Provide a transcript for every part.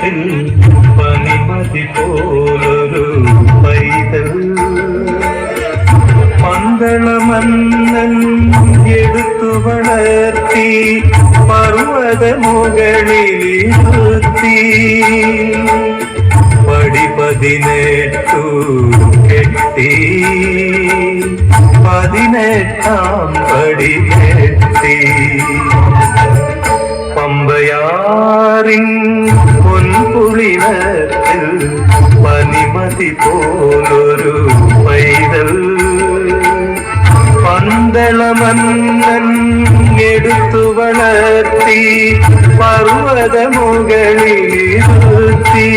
വീണത്തിൽ പനിമതി പോലൊരു പൈതൽ മന്ദളമന്നൻ എടുത്തു വളർത്തി പർവ്വത മുകളിലിരുത്തി പടി 18 കെട്ടി 18ാം പടി കെട്ടി പമ്പയാറിൻ പൊൻപുളിനത്തിൽ പനിമതി പോലൊരു പൈതൽ പന്തളമന്നൻ എടുത്തു വളർത്തി പർവ്വത മുകളിലിരുത്തി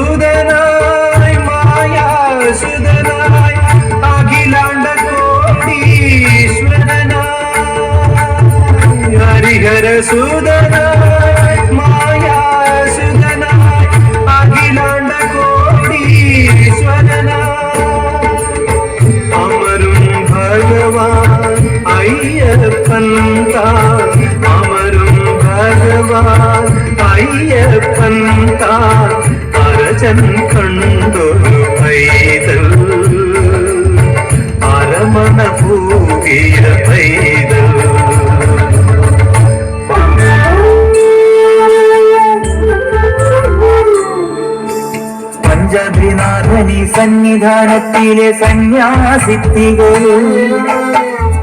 ഹരിഹരസുതനായി മായാസുതനായി അഖിലാണ്ട കോടീശ്വരനായി ഹരിഹരസുതനായി മായാസുതനായി അഖിലാണ്ട കോടീശ്വരനായി അമരും ഭഗവാൻ അയ്യപ്പൻ താൻ അമരും ഭഗവാൻ അയ്യപ്പൻ താൻ അരജൻ കണ്ടൊരു പൈതൽ അരമണ പൂകിയ പൈതൽ പഞ്ചഭിനാഥനി സന്നിധാനത്തിലെ സന്യാസിത്തികൾ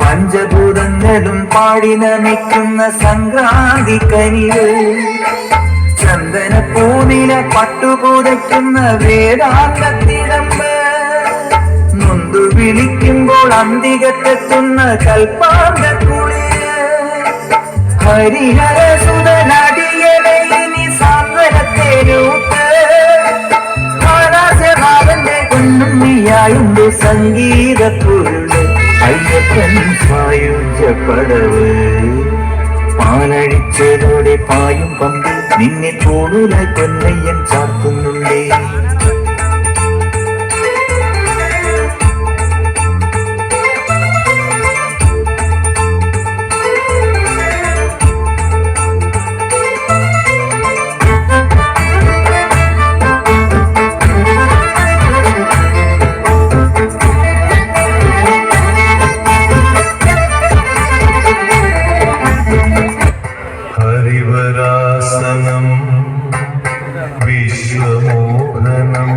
പഞ്ചഭൂതങ്ങളും പാടി നമിക്കുന്ന സംക്രാന്തിക്കനികൾ ചന്ദന പൂനില പട്ടുപുതയ്ക്കുന്ന വേദാന്തത്തിടമ്പ് നൊന്തു വിളിക്കുമ്പോൾ അന്തികത്തെത്തുന്ന കൽപ്പാന്തക്കുളിര് ഹരിഹരസുതനടിയനെ ഇനി സാന്ത്വനത്തേരൂട്ട് ആകാശഭാവന്റെ കൊണ്ടുണ്ണിയായുണ്ട് സംഗീത പൊരുള് അയ്യപ്പൻ സായുജ്യപ്പടവ് പാലഴിച്ചതോടെ പായും പമ്പ് നിന്നെ തോടുല കൊന്നയ്യൻ ചാർത്തുന്നുണ്ടേ ഹരിവരാസനം വിശ്വമോഹനം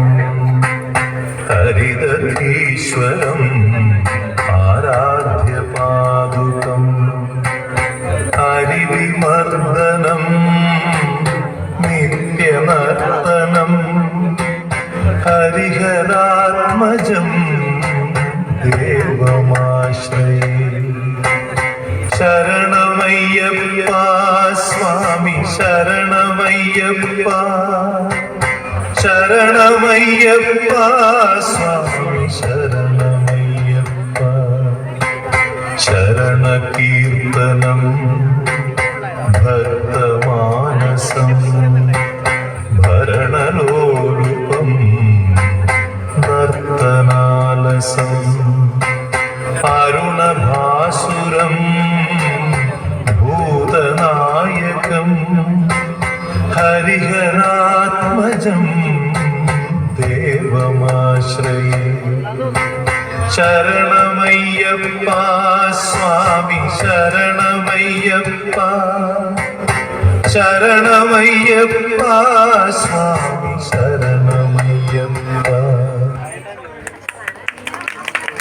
ഹരിദധീശ്വരം ആരാധ്യപാദുകം ഹരിവിമർദ്ദനം നിത്യനർത്തനം ഹരിഹരാത്മജം ദേവമാശ്രയേ ശരണമയ്യപ്പ സ്വാമി ശരണമയ്യപ്പ ശരണമയ്യപ്പ സ്വാമി ശരണമയ്യപ്പ ശരണകീർത്തനം ഭക്തമാനസം ഭരണലോലുപം നർത്തനാലസം അരുണഭാസുരം ഭൂതനായകം ഹരിഹരാത്മജം ദേവമാശ്രയേ ശരണമയ്യപ്പ സ്വാമി ശരണമയ്യപ്പ ശരണമയ്യപ്പ സ്വാമി ശരണ